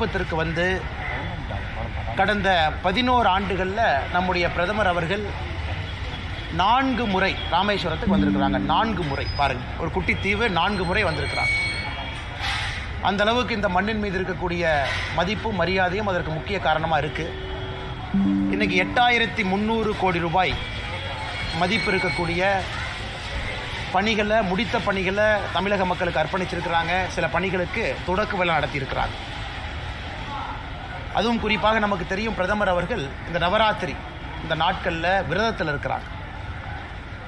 விருப்பத்திற்கு வந்து கடந்த 11 ஆண்டுகளில் நம்முடைய பிரதமர் அவர்கள் 4 முறை ராமேஸ்வரத்துக்கு வந்திருக்கிறாங்க. 4 முறை பாருங்கள், ஒரு குட்டி தீவு 4 முறை வந்திருக்கிறாங்க. அந்த அளவுக்கு இந்த மண்ணின் மீது இருக்கக்கூடிய மதிப்பும் மரியாதையும் அதற்கு முக்கிய காரணமாக இருக்குது. இன்றைக்கி 8300 கோடி ரூபாய் மதிப்பு இருக்கக்கூடிய பணிகளை, முடித்த பணிகளை தமிழக மக்களுக்கு அர்ப்பணிச்சிருக்கிறாங்க. சில பணிகளுக்கு தொடக்க விழா நடத்தியிருக்கிறாங்க. அதுவும் குறிப்பாக நமக்கு தெரியும், பிரதமர் அவர்கள் இந்த நவராத்திரி இந்த நாட்களில் விரதத்தில் இருக்கிறாங்க.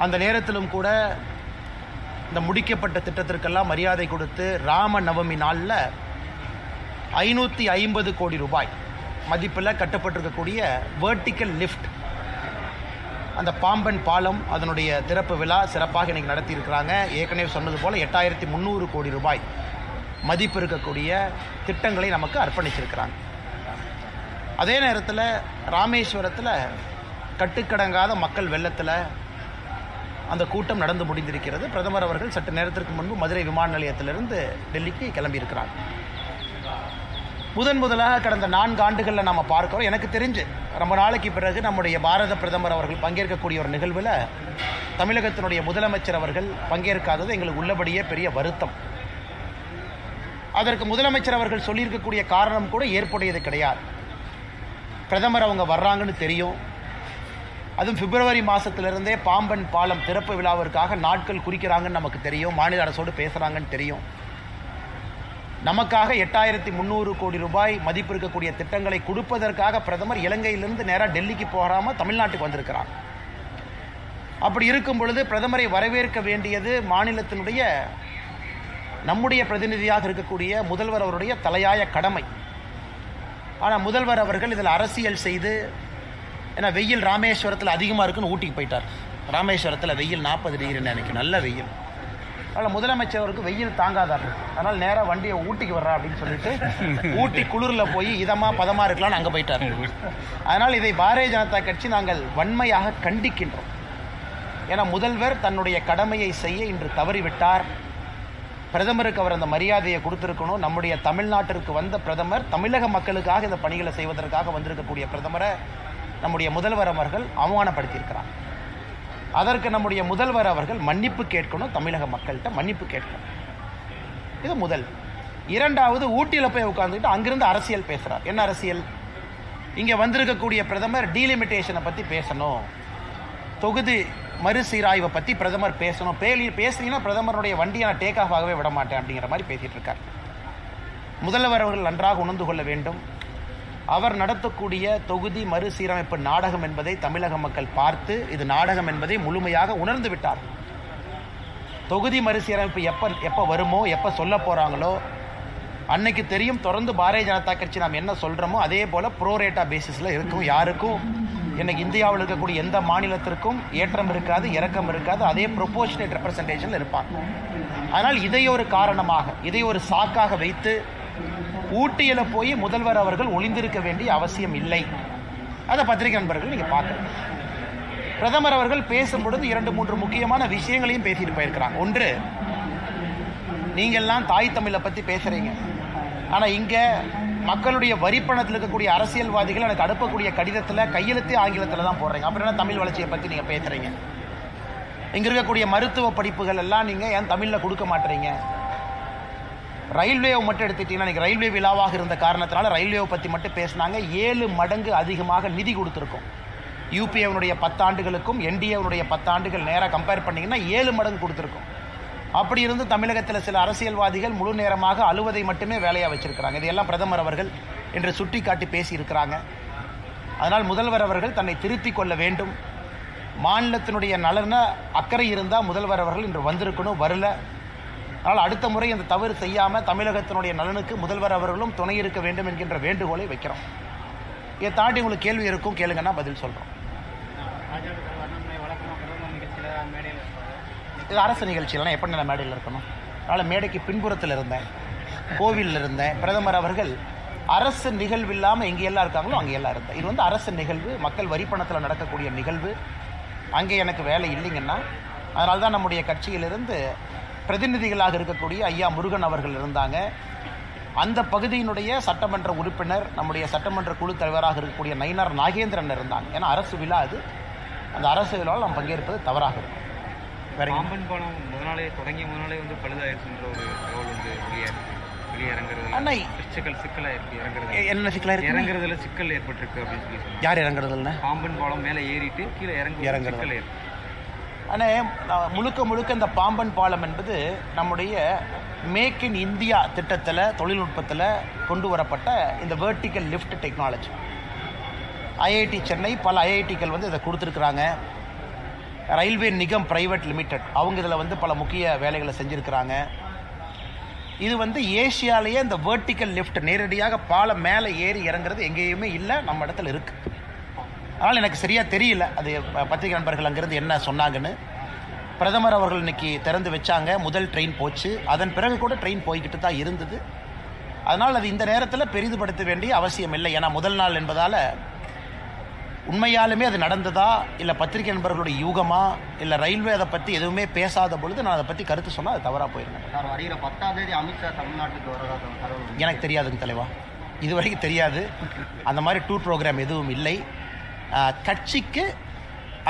அந்த நேரத்திலும் கூட இந்த முடிக்கப்பட்ட திட்டத்திற்கெல்லாம் மரியாதை கொடுத்து ராம நவமி நாளில் 550 கோடி ரூபாய் மதிப்பில் கட்டப்பட்டிருக்கக்கூடிய வேர்ட்டிக்கல் லிஃப்ட், அந்த பாம்பன் பாலம், அதனுடைய திறப்பு விழா சிறப்பாக இன்றைக்கி நடத்தியிருக்கிறாங்க. ஏற்கனவே சொன்னது போல் 8300 கோடி ரூபாய் மதிப்பு இருக்கக்கூடிய திட்டங்களை நமக்கு அர்ப்பணிச்சிருக்கிறாங்க. அதே நேரத்தில் ராமேஸ்வரத்தில் கட்டுக்கடங்காத மக்கள் வெள்ளத்தில் அந்த கூட்டம் நடந்து முடிந்திருக்கிறது. பிரதமர் அவர்கள் சற்று நேரத்திற்கு முன்பு மதுரை விமான நிலையத்திலிருந்து டெல்லிக்கு கிளம்பியிருக்கிறாங்க. முதலாக கடந்த 4 ஆண்டுகளில் நம்ம பார்க்கிறோம். எனக்கு தெரிஞ்சு ரொம்ப நாளைக்கு பிறகு நம்முடைய பாரத பிரதமர் அவர்கள் பங்கேற்கக்கூடிய ஒரு நிகழ்வில் தமிழகத்தினுடைய முதலமைச்சர் அவர்கள் பங்கேற்காதது எங்களுக்கு உள்ளபடியே பெரிய வருத்தம். அதற்கு முதலமைச்சர் அவர்கள் சொல்லியிருக்கக்கூடிய காரணம் கூட ஏற்புடையது கிடையாது. பிரதமர் அவங்க வர்றாங்கன்னு தெரியும். அதுவும் பிப்ரவரி மாதத்திலிருந்தே பாம்பன் பாலம் திறப்பு விழாவிற்காக நாட்கள் குறிக்கிறாங்கன்னு நமக்கு தெரியும். மாநில அரசோடு பேசுகிறாங்கன்னு தெரியும். நமக்காக 8300 கோடி ரூபாய் மதிப்பு இருக்கக்கூடிய திட்டங்களை கொடுப்பதற்காக பிரதமர் இலங்கையிலிருந்து நேராக டெல்லிக்கு போகாமல் தமிழ்நாட்டுக்கு வந்திருக்கிறார். அப்படி இருக்கும் பொழுது பிரதமரை வரவேற்க வேண்டியது மாநிலத்தினுடைய நம்முடைய பிரதிநிதியாக இருக்கக்கூடிய முதல்வர் அவருடைய தலையாய கடமை. ஆனால் முதல்வர் அவர்கள் இதில் அரசியல் செய்து, ஏன்னா வெயில் ராமேஸ்வரத்தில் அதிகமாக இருக்குன்னு ஊட்டிக்கு போயிட்டார். ராமேஸ்வரத்தில் வெயில் 40 டிகிரின்னு நினைக்கிறேன், நல்ல வெயில். அதனால் முதலமைச்சருக்கு வெயில் தாங்காதார். அதனால் நேராக வண்டியை ஊட்டிக்கு வர்றா அப்படின்னு சொல்லிட்டு ஊட்டி குளிரில் போய் பதமாக இருக்கலாம்னு அங்கே போயிட்டார். அதனால் இதை பாரதிய ஜனதா கட்சி நாங்கள் வன்மையாக கண்டிக்கின்றோம். ஏன்னா முதல்வர் தன்னுடைய கடமையை செய்ய இன்று தவறிவிட்டார். பிரதமருக்கு அவர் அந்த மரியாதையை கொடுத்துருக்கணும். நம்முடைய தமிழ்நாட்டிற்கு வந்த பிரதமர் தமிழக மக்களுக்காக இந்த பணிகளை செய்வதற்காக வந்திருக்கக்கூடிய பிரதமரை நம்முடைய முதல்வர் அவர்கள் அவமானப்படுத்தியிருக்கிறார். அதற்கு நம்முடைய முதல்வர் அவர்கள் மன்னிப்பு கேட்கணும், தமிழக மக்கள்கிட்ட மன்னிப்பு கேட்கணும். இது முதல். இரண்டாவது, ஊட்டியில் போய் உட்காந்துக்கிட்டு அங்கிருந்து அரசியல் பேசுகிறார். என்ன அரசியல்? இங்கே வந்திருக்கக்கூடிய பிரதமர் டீலிமிட்டேஷனை பற்றி பேசணும், தொகுதி மறுசீராய்வை பற்றி பிரதமர் பேசணும். பேசுனீங்கன்னா பிரதமருடைய வண்டியை நான் டேக் ஆஃப் ஆகவே விட மாட்டேன் அப்படிங்கிற மாதிரி பேசிகிட்டு இருக்கார். முதல்வர் அவர்கள் நன்றாக உணர்ந்து கொள்ள வேண்டும். அவர் நடத்தக்கூடிய தொகுதி மறுசீரமைப்பு நாடகம் என்பதை தமிழக மக்கள் பார்த்து இது நாடகம் என்பதை முழுமையாக உணர்ந்து விட்டார். தொகுதி மறுசீரமைப்பு எப்போ வருமோ, எப்போ சொல்ல போகிறாங்களோ அன்னைக்கு தெரியும். தொடர்ந்து பாரதிய ஜனதா கட்சி நாம் என்ன சொல்கிறோமோ அதே போல் ப்ரோரேட்டா பேசிஸில் இருக்கும். யாருக்கும் இன்னைக்கு இந்தியாவில் இருக்கக்கூடிய எந்த மாநிலத்திற்கும் ஏற்றம் இருக்காது, இறக்கம் இருக்காது. அதே ப்ரொபோர்ஷனேட் ரெப்ரசன்டேஷனில் இருப்பாங்க. அதனால் இதை ஒரு காரணமாக, இதை ஒரு சாக்காக வைத்து ஊட்டியில் போய் முதல்வர் அவர்கள் ஒளிந்திருக்க வேண்டிய அவசியம் இல்லை. அதை பத்திரிகை நண்பர்கள் நீங்கள் பார்க்கணும். பிரதமர் அவர்கள் பேசும்பொழுது 2-3 முக்கியமான விஷயங்களையும் பேசிட்டு போயிருக்கிறாங்க. ஒன்று, நீங்கள்லாம் தாய் தமிழை பற்றி பேசுகிறீங்க, ஆனால் இங்கே மக்களுடைய வரிப்பணத்தில் இருக்கக்கூடிய அரசியல்வாதிகள் எனக்கு அனுப்பக்கூடிய கடிதத்தில் கையெழுத்தே ஆங்கிலத்தில் தான் போடுறீங்க. அப்படின்னா தமிழ் வளர்ச்சியை பற்றி நீங்கள் பேசுகிறீங்க. இங்கே இருக்கக்கூடிய மருத்துவ படிப்புகள் எல்லாம் நீங்கள் ஏன் தமிழில் கொடுக்க மாட்டேறீங்க? ரயில்வேவை மட்டும் எடுத்துக்கிட்டீங்கன்னா, இன்றைக்கி ரயில்வே விழாவாக இருந்த காரணத்தினால ரயில்வேவை பற்றி மட்டும் பேசினாங்க. 7 மடங்கு அதிகமாக நிதி கொடுத்துருக்கோம். யூபிஏனுடைய 10 ஆண்டுகளுக்கும் என்டிஏனுடைய 10 ஆண்டுகள் நேராக கம்பேர் பண்ணிங்கன்னா 7 மடங்கு கொடுத்துருக்கோம். அப்படி இருந்து தமிழகத்தில் சில அரசியல்வாதிகள் முழு நேரமாக அழுவதை மட்டுமே வேலையாக வச்சிருக்கிறாங்க. இதையெல்லாம் பிரதமர் அவர்கள் என்று சுட்டி காட்டி பேசியிருக்கிறாங்க. அதனால் முதல்வர் அவர்கள் தன்னை திருத்திக் கொள்ள வேண்டும். மாநிலத்தினுடைய நலன அக்கறை இருந்தால் முதல்வர் அவர்கள் இன்று வந்திருக்கணும், வரல. அதனால் அடுத்த முறை அந்த தவறு செய்யாமல் தமிழகத்தினுடைய நலனுக்கு முதல்வர் அவர்களும் துணை இருக்க வேண்டும் என்கின்ற வேண்டுகோளை வைக்கிறோம். இதை தாண்டி உங்களுக்கு கேள்வி இருக்கும், கேளுங்கன்னா பதில் சொல்கிறோம். இது அரசு நிகழ்ச்சியெல்லாம் எப்படி நான் மேடையில் இருக்கணும்? அதனால் மேடைக்கு பின்புறத்தில் இருந்தேன், கோவிலில் இருந்தேன். பிரதமர் அவர்கள் அரசு நிகழ்வு இல்லாமல் எங்கெல்லாம் இருக்காங்களோ அங்கெல்லாம் இருந்தேன். இது அரசு நிகழ்வு, மக்கள் வரிப்பணத்தில் நடக்கக்கூடிய நிகழ்வு. அங்கே எனக்கு வேலை இல்லைங்கன்னா அதனால தான் நம்முடைய கட்சியிலிருந்து பிரதிநிதிகளாக இருக்கக்கூடிய ஐயா முருகன் அவர்கள் இருந்தாங்க. அந்த பகுதியினுடைய சட்டமன்ற உறுப்பினர், நம்முடைய சட்டமன்ற குழு தலைவராக இருக்கக்கூடிய நயினார் நாகேந்திரன் இருந்தாங்க. ஏன்னா அரசு விழா அது, அந்த அரசு விழாவில் நாம் பங்கேற்பது தவறாக இருக்கும். பாம்பன் பாலம் முதனாலே தொடங்கிய முதனாலே வந்து பழுதாயிருச்சுன்ற ஒரு தகவல் வந்து இறங்குறதுல சிக்கல் ஏற்பட்டிருக்கு அப்படின்னு சொல்லி சொன்னாங்க. யார் இறங்குறதுல? பாம்பன் பாலம் மேலே ஏறிட்டு கீழே இறங்குறது. ஆனால் முழுக்க இந்த பாம்பன் பாலம் என்பது நம்முடைய மேக் இன் இந்தியா திட்டத்தில், தொழில்நுட்பத்தில் கொண்டு வரப்பட்ட இந்த vertical lift technology. IIT Chennai, பல ஐஐடிக்கள் வந்து இதை கொடுத்துருக்குறாங்க. ரயில்வே நிகம் பிரைவேட் லிமிடெட் அவங்க இதில் வந்து பல முக்கிய வேலைகளை செஞ்சுருக்கிறாங்க. இது வந்து ஏஷியாலேயே இந்த வெர்டிக்கல் லிஃப்ட் நேரடியாக பாலம் மேலே ஏறி இறங்குறது எங்கேயுமே இல்லை, நம்ம இடத்துல இருக்குது. அதனால் எனக்கு சரியாக தெரியல அது பத்திரிகை நண்பர்கள் அங்கேருந்து என்ன சொன்னாங்கன்னு. பிரதமர் அவர்கள் இன்னைக்கு திறந்து வச்சாங்க, முதல் ட்ரெயின் போச்சு. அதன் பிறகு கூட ட்ரெயின் போய்கிட்டு தான் இருந்தது. அதனால் அது இந்த நேரத்தில் பெரிதுபடுத்த வேண்டிய அவசியம் இல்லை. ஏன்னா முதல் நாள் என்பதால் உண்மையாலுமே அது நடந்ததா, இல்லை பத்திரிகை நண்பர்களுடைய யூகமா, இல்லை ரயில்வே அதை பற்றி எதுவுமே பேசாத பொழுது நான் அதை பற்றி கருத்து சொன்னால் அது தவறாக போயிருந்தேன். வருகிற 10ஆம் தேதி அமித்ஷா தமிழ்நாட்டுக்கு வரதா எனக்கு தெரியாதுங்க தலைவா, இது வரைக்கும் தெரியாது. அந்த மாதிரி டூர் ப்ரோக்ராம் எதுவும் இல்லை. கட்சிக்கு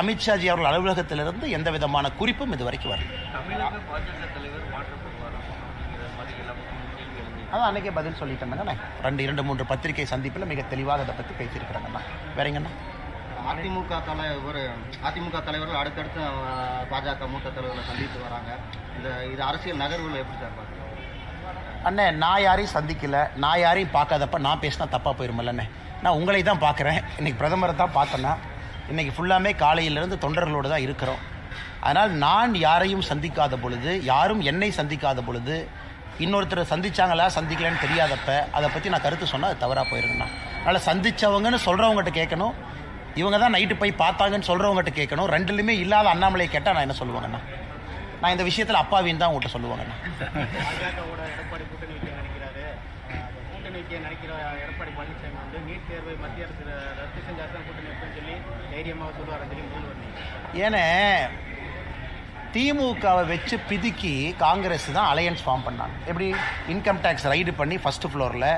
அமித்ஷாஜி அவர்கள் அலுவலகத்திலிருந்து எந்த விதமான குறிப்பும் இது வரைக்கும் வரல. அதான் அன்றைக்கே பதில் சொல்லிட்டேங்கண்ணா. 2-3 பத்திரிகை சந்திப்பில் மிக தெளிவாக அதை பற்றி பேசியிருக்கிறாங்கண்ணா. வேறங்கண்ணா, அதிமுக தலைவர்கள் அடுத்தடுத்து பாஜக மூத்த தலைவர்களை சந்தித்து வராங்க. இது அரசியல் நகர்வுகள் எப்படி சார் பார்க்குறீங்க? அண்ணே, நான் யாரையும் சந்திக்கலை, நான் யாரையும் பார்க்காதப்ப நான் பேசினா தப்பாக போயிருமில்லண்ணே. நான் உங்களை தான் பார்க்குறேன். இன்றைக்கி பிரதமரை தான் பார்த்தேன்னா, இன்றைக்கி ஃபுல்லாமே காலையிலேருந்து தொண்டர்களோடு தான் இருக்கிறோம். அதனால் நான் யாரையும் சந்திக்காத பொழுது, யாரும் என்னை சந்திக்காத பொழுது, இன்னொருத்தர் சந்திச்சாங்களா சந்திக்கலன்னு தெரியாதப்ப அதை பற்றி நான் கருத்து சொன்னால் அது தவறாக போயிருங்கண்ணா. அதனால் சந்தித்தவங்கன்னு சொல்கிறவங்ககிட்ட கேட்கணும், இவங்க தான் நைட்டு போய் பார்த்தாங்கன்னு சொல்கிறவங்ககிட்ட கேட்கணும். ரெண்டுலையுமே இல்லாத அண்ணாமலையை கேட்டால் நான் என்ன சொல்லுவாங்கண்ணா? நான் இந்த விஷயத்தில் அப்பாவின்னு தான் உங்கள்கிட்ட சொல்லுவாங்கண்ணா. பாஜகவோட எடப்பாடி கூட்டணி நினைக்கிறாரு. கூட்டணி நினைக்கிற எடப்பாடி பழனிசாமி வந்து நீட் தேர்வை மத்திய அரசு ரத்து செஞ்சால் தான் கூட்டணி இருக்குன்னு சொல்லி தைரியமாக சொல்லுவார் சொல்லி முதல்வர். ஏன்னா திமுகவை வச்சு பிதுக்கி காங்கிரஸ் தான் அலையன்ஸ் ஃபார்ம் பண்ணாங்க. எப்படி? இன்கம் டேக்ஸ் ரைடு பண்ணி ஃபஸ்ட்டு ஃப்ளோரில்,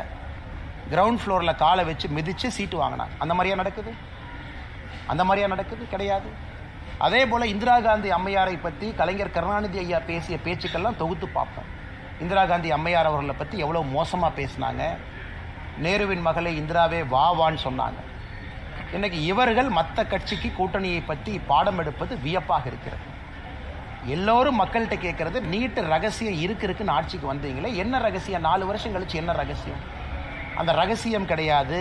கிரவுண்ட் ஃப்ளோரில் காலை வச்சு மிதித்து சீட்டு வாங்கினாங்க. அந்த மாதிரியா நடக்குது? அந்த மாதிரியா நடக்குது? கிடையாது. அதே போல் இந்திரா காந்தி அம்மையாரை பற்றி கலைஞர் கருணாநிதி ஐயா பேசிய பேச்சுக்கெல்லாம் தொகுத்து பார்ப்போம். இந்திரா காந்தி அம்மையார் அவர்களை பற்றி எவ்வளோ மோசமாக பேசினாங்க. நேருவின் மகளை இந்திராவே வான்னு சொன்னாங்க. இன்னைக்கு இவர்கள் மற்ற கட்சிக்கு கூட்டணியை பற்றி பாடம் எடுப்பது வியப்பாக இருக்கிறது. எல்லோரும் மக்கள்கிட்ட கேட்கறது, நீட்டு ரகசியம் இருக்குன்னு ஆட்சிக்கு வந்தீங்களே, என்ன ரகசியம்? 4 வருஷம் கழிச்சு என்ன ரகசியம்? அந்த ரகசியம் கிடையாது.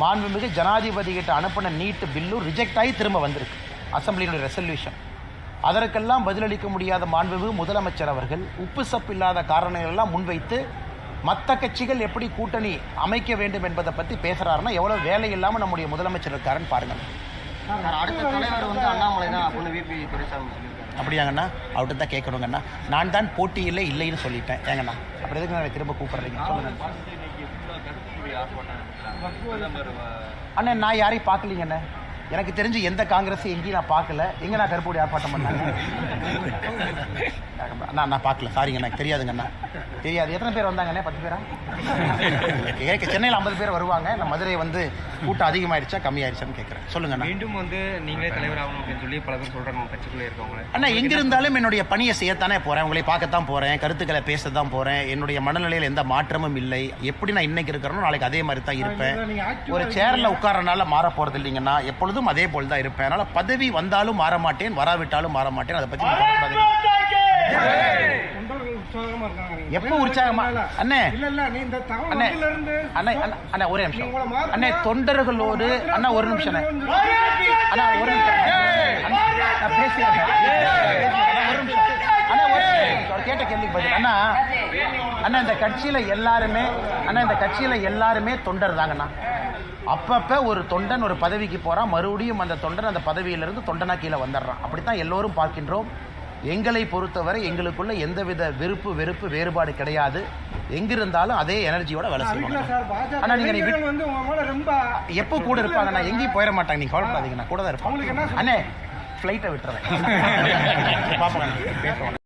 மாண்புமிகு ஜனாதிபதி கிட்ட அனுப்பின நீட்டு பில்லும் ரிஜெக்ட் ஆகி திரும்ப வந்திருக்கு, அசம்பிளியினுடைய ரெசல்யூஷன். அதற்கெல்லாம் பதிலளிக்க முடியாத மாண்புமிகு முதலமைச்சர் அவர்கள் உப்பு சப்பு இல்லாத காரணங்கள் எல்லாம் முன்வைத்து மற்ற கட்சிகள் எப்படி கூட்டணி அமைக்க வேண்டும் என்பதை பற்றி பேசுகிறாருன்னா எவ்வளோ வேலை இல்லாமல் நம்முடைய முதலமைச்சர் இருக்காருன்னு பாருங்கள். அடுத்த தலைவர் வந்து அண்ணாமலை தான் அப்படின்னு விபி துரைசாமி சொல்லியிருக்காரு. அப்படியாங்கண்ணா? அவர்கிட்ட தான் கேட்கணுங்கண்ணா. நான் தான் போட்டியில் இல்லைன்னு சொல்லிட்டேன். ஏங்கண்ணா அப்படி எதுக்கு நான் திரும்ப கூப்பிட்றீங்க? சொல்லுங்க அண்ணே. நான் யாரையும் பார்க்கலீங்கண்ணே. எனக்கு தெரிஞ்சு எந்த காங்கிரஸ் எங்கேயும் நான் பார்க்கல. எங்கே நான் கருப்புடி ஆர்ப்பாட்டம் பண்ணாங்க? நான் பார்க்கல, சாரிங்க, எனக்கு தெரியாதுங்கண்ணா. தெரியாது. எத்தனை பேர் வந்தாங்கண்ணே? 10 பேரா? சென்னையில் 50 பேர் வருவாங்க. நான் மதுரை வந்து கூட்டம் அதிகமாகிடுச்சா கம்மியாயிடுச்சான்னு கேட்குறேன். சொல்லுங்கண்ணா. மீண்டும் வந்து நீங்களே தலைவர் ஆகணும் அப்படின்னு சொல்லி பல பேர் சொல்கிறாங்க கட்சிக்குள்ளே இருக்கவங்க. அண்ணா, எங்கிருந்தாலும் என்னுடைய பணியை செய்யத்தானே போகிறேன், உங்களை பார்க்கத்தான் போகிறேன், கருத்துக்களை பேச தான் போகிறேன். என்னுடைய மனநிலையில் எந்த மாற்றமும் இல்லை. எப்படி நான் இன்னைக்கு இருக்கிறேனோ நாளைக்கு அதே மாதிரி தான் இருப்பேன். ஒரு சேரில் உட்காரனால மாற போகிறது இல்லைங்கன்னா, எப்பொழுதும் அதே போல் தான் இருப்பேன். அதனால் பதவி வந்தாலும் மாற மாட்டேன், வராவிட்டாலும் மாற மாட்டேன். அதை பற்றி எப்போ உற்சாகமா? அண்ணே அண்ணே அண்ணே அண்ணா ஒரே நிமிஷம் அண்ணே. தொண்டர்களோடு அண்ணா ஒரு நிமிஷம் அண்ணா, ஒரு நிமிஷம் நான் பேசுகிறேன். ஒரு நிமிஷம் அண்ணா, ஒரு கேட்ட கேள்விக்கு பதில். அண்ணா அண்ணா இந்த கட்சியில் எல்லாருமே தொண்டர் தாங்கண்ணா. அப்பப்போ ஒரு தொண்டன் ஒரு பதவிக்கு போகிறான், மறுபடியும் அந்த தொண்டன் அந்த பதவியிலிருந்து தொண்டனா கீழே வந்துடுறான். அப்படித்தான் எல்லோரும் பார்க்கின்றோம். எங்களை பொறுத்தவரை எங்களுக்குள்ள எந்தவித வெறுப்பு வேறுபாடு கிடையாது. எங்கிருந்தாலும் அதே எனர்ஜியோட வேலை செய்வாங்க. ஆனால் நீங்கள் எப்போ கூட இருப்பாங்க, நான் எங்கேயும் போயிட மாட்டாங்க, நீங்கள் கவலைப்படாதீங்க, நான் கூட தான் இருப்பேன். அண்ணே ஃப்ளைட்டை விட்டுறேன். பார்ப்போம், பேசுவாங்க.